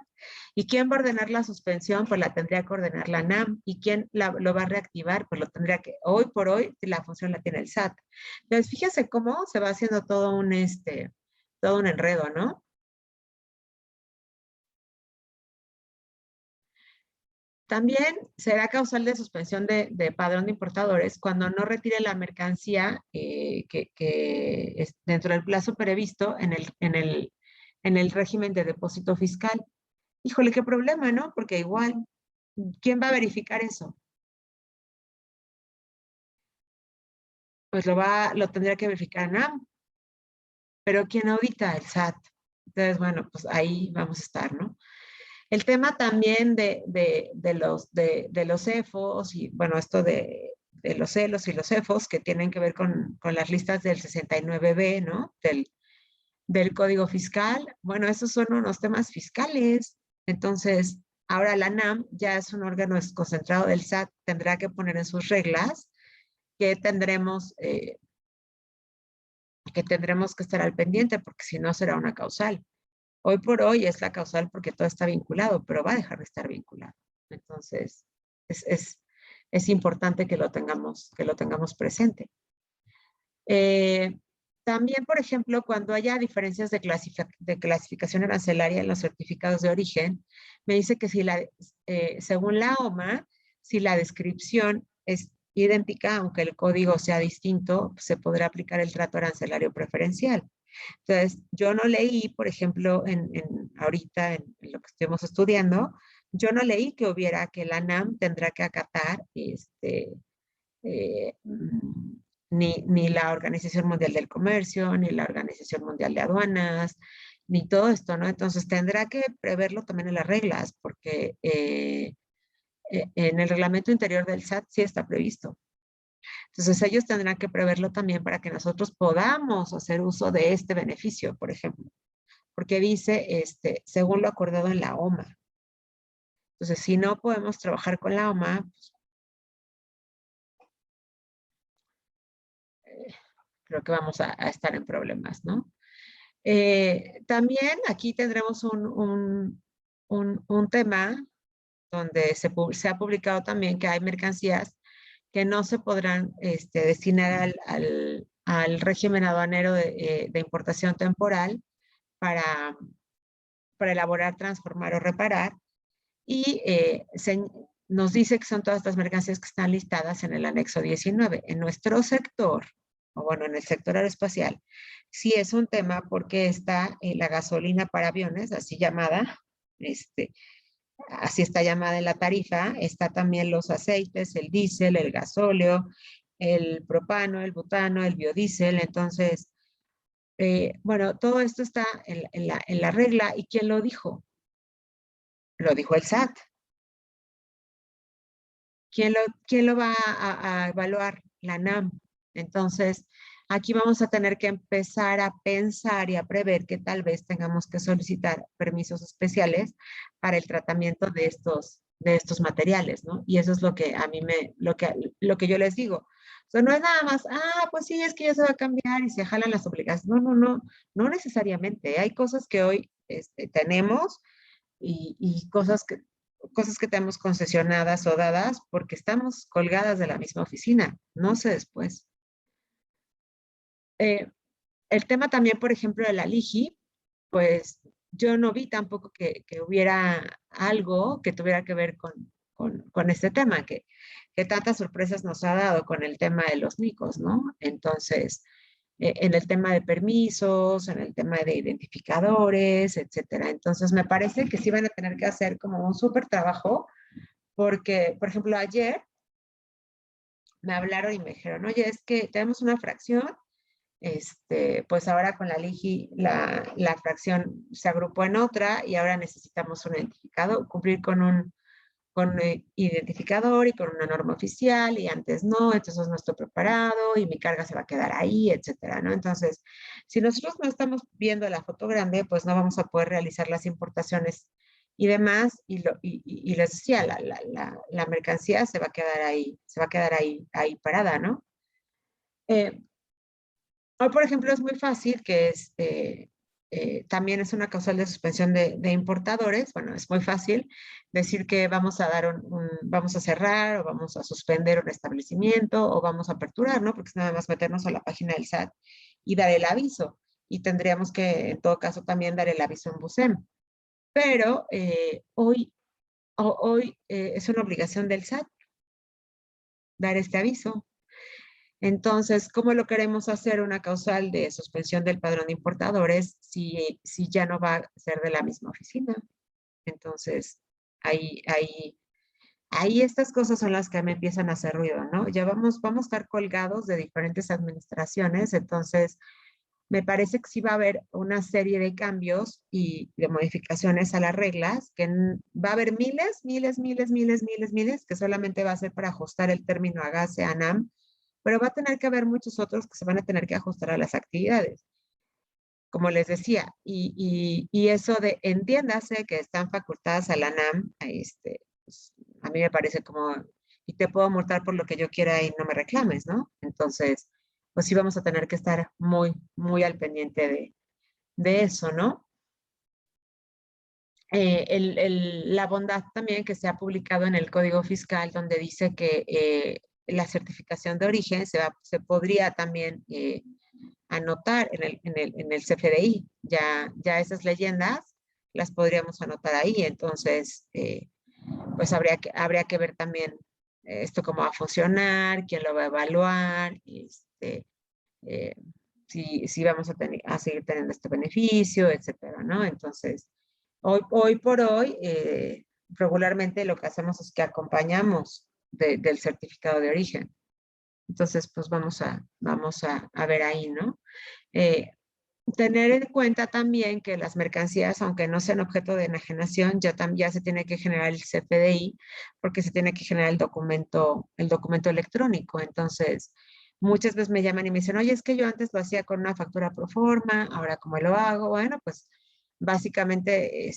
¿Y quién va a ordenar la suspensión? Pues la tendría que ordenar la NAM. ¿Y quién lo va a reactivar? Pues lo tendría que, hoy por hoy, la función la tiene el SAT. Entonces, fíjese cómo se va haciendo todo un enredo, ¿no? También será causal de suspensión de padrón de importadores cuando no retire la mercancía que es dentro del plazo previsto en el régimen de depósito fiscal. Híjole, qué problema, ¿no? Porque igual, ¿quién va a verificar eso? Pues lo tendría que verificar NAM, pero ¿quién audita? El SAT. Entonces, bueno, pues ahí vamos a estar, ¿no? El tema también de los CEFOS y, bueno, esto de los celos y los CEFOS que tienen que ver con las listas del 69B, ¿no? Del Código Fiscal. Bueno, esos son unos temas fiscales. Entonces, ahora la NAM ya es un órgano concentrado del SAT, tendrá que poner en sus reglas que tendremos que estar al pendiente, porque si no será una causal. Hoy por hoy es la causal porque todo está vinculado, pero va a dejar de estar vinculado. Entonces, es importante que lo tengamos presente. También, por ejemplo, cuando haya diferencias de clasificación arancelaria en los certificados de origen, me dice que según la OMA, si la descripción es idéntica, aunque el código sea distinto, se podrá aplicar el trato arancelario preferencial. Entonces, yo no leí, por ejemplo, ahorita en lo que estemos estudiando, yo no leí que hubiera que la NAM tendrá que acatar eh, ni la Organización Mundial del Comercio, ni la Organización Mundial de Aduanas, ni todo esto, ¿no? Entonces tendrá que preverlo también en las reglas, porque en el reglamento interior del SAT sí está previsto. Entonces ellos tendrán que preverlo también para que nosotros podamos hacer uso de este beneficio, por ejemplo, porque dice, según lo acordado en la OMA. Entonces, si no podemos trabajar con la OMA, pues, creo que vamos a estar en problemas, ¿no? También aquí tendremos un tema donde se ha publicado también que hay mercancías que no se podrán destinar al régimen aduanero de importación temporal para para elaborar, transformar o reparar. Y nos dice que son todas estas mercancías que están listadas en el anexo 19. En nuestro sector, o bueno, en el sector aeroespacial, sí es un tema porque está la gasolina para aviones, así llamada, así está llamada en la tarifa, está también los aceites, el diésel, el gasóleo, el propano, el butano, el biodiesel. Entonces, bueno, todo esto está en la regla. ¿Y quién lo dijo? Lo dijo el SAT. ¿Quién lo va a evaluar? La NAM. Entonces, aquí vamos a tener que empezar a pensar y a prever que tal vez tengamos que solicitar permisos especiales para el tratamiento de estos materiales, ¿no? Y eso es lo que a mí lo que yo les digo. O sea, no es nada más, pues sí, es que ya se va a cambiar y se jalan las obligaciones. No necesariamente. Hay cosas que hoy tenemos y cosas que tenemos concesionadas o dadas porque estamos colgadas de la misma oficina, no sé después. El tema también, por ejemplo, de la LIGI, pues yo no vi tampoco que hubiera algo que tuviera que ver con este tema, que tantas sorpresas nos ha dado con el tema de los NICOS, ¿no? Entonces, en el tema de permisos, en el tema de identificadores, etcétera. Entonces, me parece que sí van a tener que hacer como un súper trabajo, porque, por ejemplo, ayer me hablaron y me dijeron, oye, es que tenemos una fracción, pues ahora con la LIGI la fracción se agrupó en otra y ahora necesitamos un identificador, cumplir con un identificador y con una norma oficial y antes no, entonces no estoy preparado y mi carga se va a quedar ahí, etcétera, ¿no? Entonces, si nosotros no estamos viendo la foto grande, pues no vamos a poder realizar las importaciones y demás, y les decía, la mercancía se va a quedar ahí, ahí parada, ¿no? Hoy, por ejemplo, es muy fácil que también es una causal de suspensión de importadores. Bueno, es muy fácil decir que vamos a dar vamos a cerrar o vamos a suspender un establecimiento o vamos a aperturar, ¿no? Porque es nada más meternos a la página del SAT y dar el aviso. Y tendríamos que, en todo caso, también dar el aviso en BUSEM. Pero hoy es una obligación del SAT dar este aviso. Entonces, ¿cómo lo queremos hacer una causal de suspensión del padrón de importadores si ya no va a ser de la misma oficina? Entonces, ahí estas cosas son las que me empiezan a hacer ruido, ¿no? Ya vamos a estar colgados de diferentes administraciones, entonces me parece que sí va a haber una serie de cambios y de modificaciones a las reglas, que va a haber miles, que solamente va a ser para ajustar el término a GASE, ANAM, pero va a tener que haber muchos otros que se van a tener que ajustar a las actividades, como les decía, y eso de entiéndase que están facultadas a la NAM, pues, a mí me parece como, y te puedo multar por lo que yo quiera y no me reclames, ¿no? Entonces, pues sí vamos a tener que estar muy al pendiente de eso, ¿no? La bondad también que se ha publicado en el Código Fiscal, donde dice que la certificación de origen se podría también anotar en el CFDI. Ya esas leyendas las podríamos anotar ahí. Entonces, pues habría que ver también esto cómo va a funcionar, quién lo va a evaluar, eh, si vamos a seguir teniendo este beneficio, etcétera, ¿no? Entonces, hoy por hoy, regularmente lo que hacemos es que acompañamos del certificado de origen. Entonces, pues vamos a ver ahí, ¿no? Eh, Tener en cuenta también que las mercancías, aunque no sean objeto de enajenación, ya se tiene que generar el CFDI porque se tiene que generar el documento electrónico. Entonces, muchas veces me llaman y me dicen, oye, es que yo antes lo hacía con una factura pro forma, ahora ¿cómo lo hago? Bueno, pues básicamente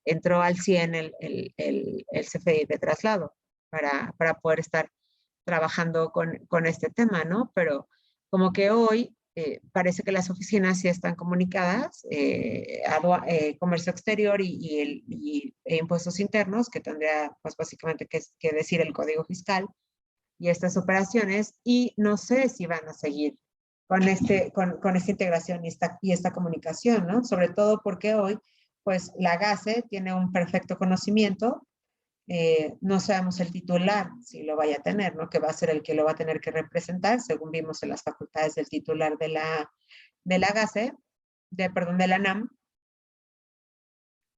entró al 100 el CFDI de traslado para poder estar trabajando con este tema, ¿no? Pero como que hoy parece que las oficinas sí están comunicadas, comercio exterior e impuestos internos, que tendría pues básicamente que decir el código fiscal y estas operaciones, y no sé si van a seguir con esta integración y esta comunicación, ¿no? Sobre todo porque hoy pues la GASE tiene un perfecto conocimiento. No sabemos el titular si lo vaya a tener, ¿no? Que va a ser el que lo va a tener que representar, según vimos en las facultades del titular de la GASE, perdón, de la NAM.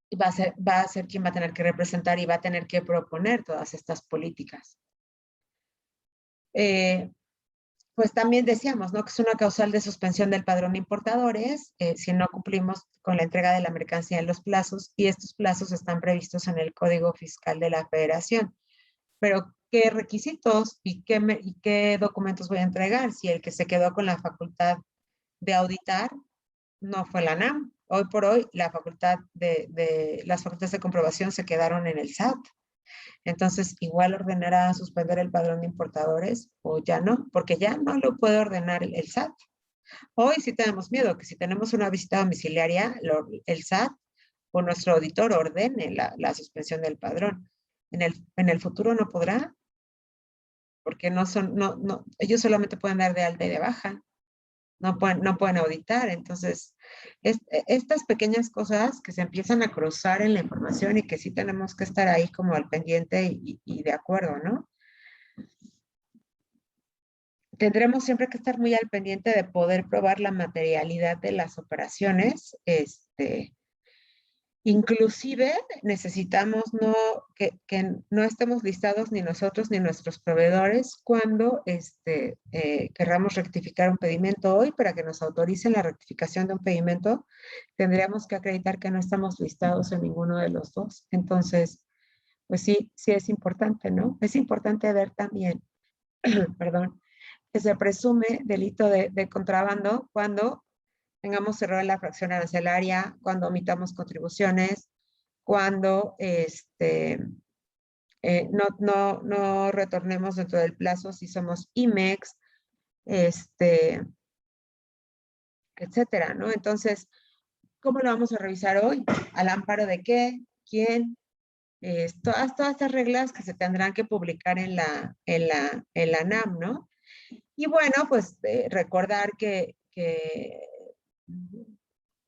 Y va a ser quien va a tener que representar y va a tener que proponer todas estas políticas. Pues también decíamos, ¿no? Que es una causal de suspensión del padrón de importadores si no cumplimos con la entrega de la mercancía en los plazos, y estos plazos están previstos en el Código Fiscal de la Federación. Pero, ¿qué requisitos y qué documentos voy a entregar si el que se quedó con la facultad de auditar no fue la NAM? Hoy por hoy, las facultades de comprobación se quedaron en el SAT. Entonces, igual ordenará suspender el padrón de importadores o ya no, porque ya no lo puede ordenar el SAT. Hoy sí tenemos miedo que si tenemos una visita domiciliaria, el SAT o nuestro auditor ordene la suspensión del padrón. En el futuro no podrá, porque ellos solamente pueden dar de alta y de baja, no pueden auditar. Entonces, estas pequeñas cosas que se empiezan a cruzar en la información y que sí tenemos que estar ahí como al pendiente y de acuerdo, ¿no? Tendremos siempre que estar muy al pendiente de poder probar la materialidad de las operaciones. Inclusive necesitamos que no estemos listados ni nosotros ni nuestros proveedores cuando querramos rectificar un pedimento hoy. Para que nos autoricen la rectificación de un pedimento, tendríamos que acreditar que no estamos listados en ninguno de los dos. Entonces, pues sí es importante, ¿no? Es importante ver también, perdón, que se presume delito de contrabando cuando tengamos error en la fracción arancelaria, cuando omitamos contribuciones, cuando no retornemos dentro del plazo si somos IMEX, etcétera, ¿no? Entonces, ¿cómo lo vamos a revisar hoy? ¿Al amparo de qué? ¿Quién? Todas estas reglas que se tendrán que publicar en la NAM, ¿no? Y bueno, pues recordar que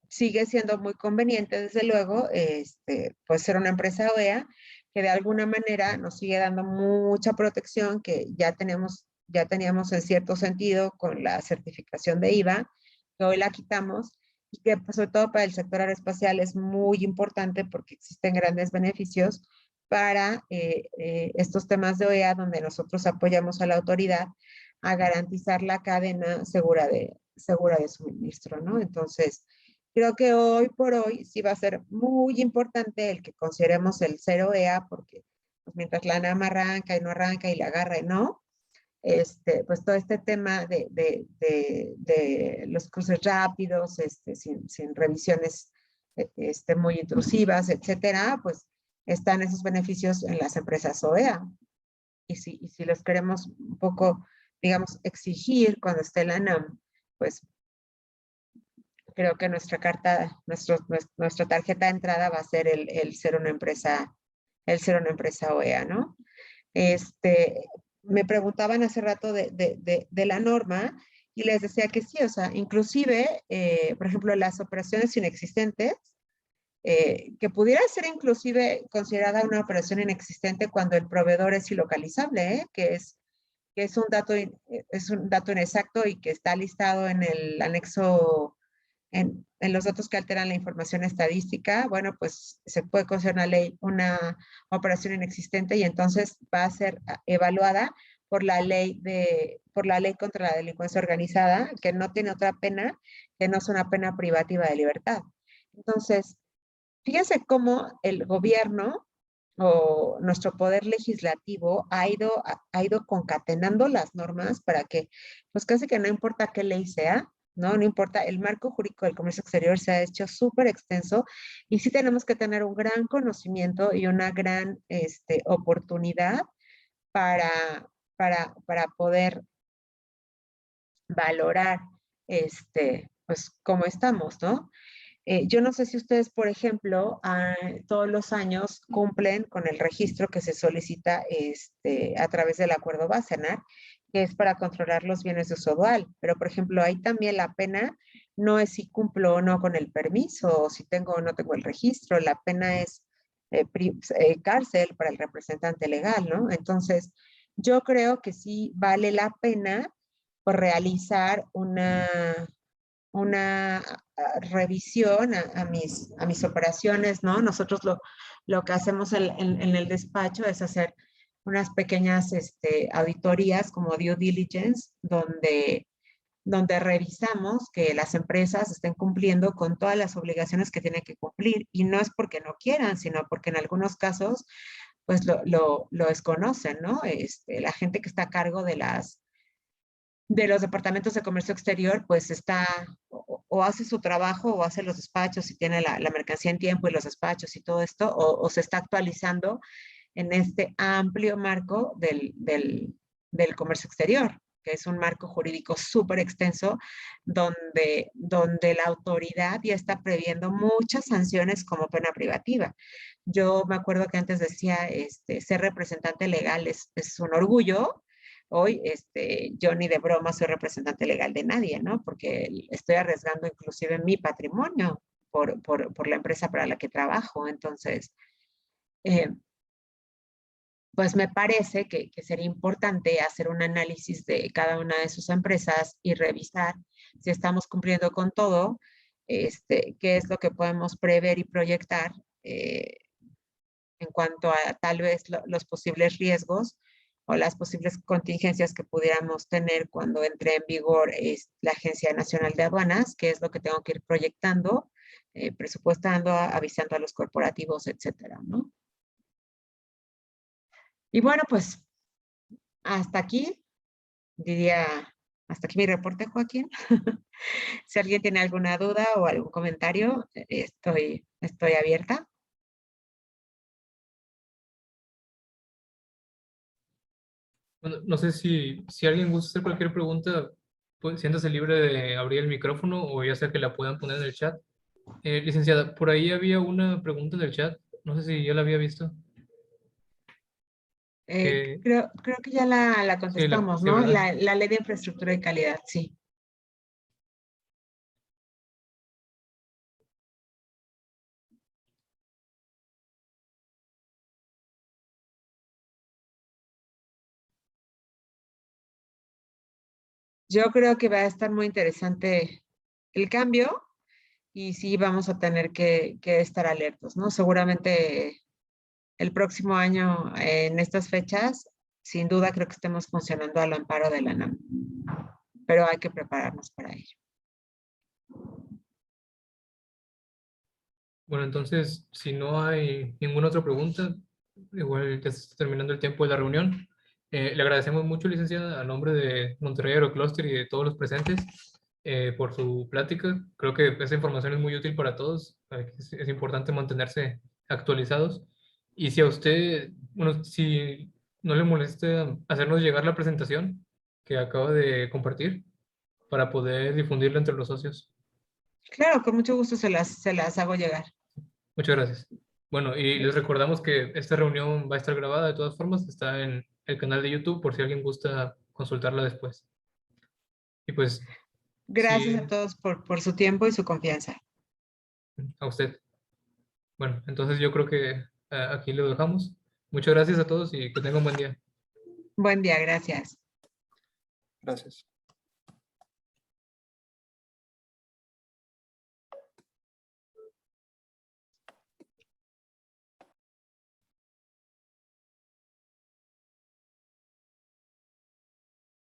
sigue siendo muy conveniente, desde luego, pues ser una empresa OEA que de alguna manera nos sigue dando mucha protección que ya teníamos en cierto sentido con la certificación de IVA, que hoy la quitamos, y que pues, sobre todo para el sector aeroespacial es muy importante porque existen grandes beneficios para estos temas de OEA, donde nosotros apoyamos a la autoridad a garantizar la cadena segura de suministro, ¿no? Entonces, creo que hoy por hoy sí va a ser muy importante el que consideremos el 0EA, porque pues, mientras la NAM arranca y no arranca y la agarra y no, pues todo este tema de los cruces rápidos, sin revisiones muy intrusivas, etcétera, pues están esos beneficios en las empresas OEA. Y si los queremos un poco, digamos, exigir cuando esté la NAM, pues creo que nuestra tarjeta de entrada va a ser el ser una empresa OEA, ¿no? Me preguntaban hace rato de la norma y les decía que sí, o sea, inclusive, por ejemplo, las operaciones inexistentes, que pudiera ser inclusive considerada una operación inexistente cuando el proveedor es ilocalizable, que es un dato inexacto y que está listado en el anexo, en los datos que alteran la información estadística. Bueno, pues se puede considerar una operación inexistente y entonces va a ser evaluada por la ley contra la delincuencia organizada, que no tiene otra pena que no es una pena privativa de libertad. Entonces, fíjense cómo el gobierno o nuestro poder legislativo ha ido concatenando las normas para que, pues casi que no importa qué ley sea, ¿no? No importa, el marco jurídico del comercio exterior se ha hecho súper extenso y sí tenemos que tener un gran conocimiento y una gran oportunidad para, para poder valorar pues cómo estamos, ¿no? Yo no sé si ustedes, por ejemplo, todos los años cumplen con el registro que se solicita a través del acuerdo Wassenaar, que es para controlar los bienes de uso dual. Pero, por ejemplo, hay también la pena no es si cumplo o no con el permiso, o si tengo o no tengo el registro, la pena es cárcel para el representante legal, ¿no? Entonces, yo creo que sí vale la pena por realizar una revisión a mis operaciones, ¿no? Nosotros lo que hacemos en el despacho es hacer unas pequeñas auditorías como due diligence, donde revisamos que las empresas estén cumpliendo con todas las obligaciones que tienen que cumplir. Y no es porque no quieran, sino porque en algunos casos, pues lo desconocen, ¿no? La gente que está a cargo de los departamentos de comercio exterior, pues está o hace su trabajo o hace los despachos y tiene la mercancía en tiempo y los despachos y todo esto, o se está actualizando en este amplio marco del comercio exterior, que es un marco jurídico súper extenso, donde la autoridad ya está previendo muchas sanciones como pena privativa. Yo me acuerdo que antes decía, ser representante legal es un orgullo. Hoy, yo ni de broma soy representante legal de nadie, ¿no? Porque estoy arriesgando inclusive mi patrimonio por la empresa para la que trabajo. Entonces, eh, pues me parece que sería importante hacer un análisis de cada una de sus empresas y revisar si estamos cumpliendo con todo, qué es lo que podemos prever y proyectar en cuanto a tal vez los posibles riesgos o las posibles contingencias que pudiéramos tener cuando entre en vigor la Agencia Nacional de Aduanas, que es lo que tengo que ir proyectando, presupuestando, avisando a los corporativos, etcétera, ¿no? Y bueno, pues hasta aquí, diría, hasta aquí mi reporte, Joaquín. Si alguien tiene alguna duda o algún comentario, estoy abierta. Bueno, no sé si alguien gusta hacer cualquier pregunta, pues siéntase libre de abrir el micrófono o ya sea que la puedan poner en el chat. Licenciada, por ahí había una pregunta del chat, no sé si ya la había visto. Que, Creo que ya la sí, contestamos, sí, ¿no? ¿verdad? La ley de infraestructura y calidad, sí. Yo creo que va a estar muy interesante el cambio y sí vamos a tener que estar alertos, ¿no? Seguramente el próximo año, en estas fechas, sin duda creo que estemos funcionando al amparo de la NAM, pero hay que prepararnos para ello. Bueno, entonces, si no hay ninguna otra pregunta, igual ya se está terminando el tiempo de la reunión. Le agradecemos mucho, licenciada, a nombre de Monterrey Aerocluster y de todos los presentes, por su plática. Creo que esa información es muy útil para todos. Es importante mantenerse actualizados. Y si a usted, bueno, si no le molesta hacernos llegar la presentación que acaba de compartir para poder difundirla entre los socios. Claro, con mucho gusto se las hago llegar. Muchas gracias. Bueno, y les recordamos que esta reunión va a estar grabada de todas formas, está en el canal de YouTube por si alguien gusta consultarla después. Y pues, Gracias sí, a todos por su tiempo y su confianza. a usted. Bueno, entonces yo creo que aquí lo dejamos. Muchas gracias a todos y que tengan un buen día. Buen día, gracias. Gracias.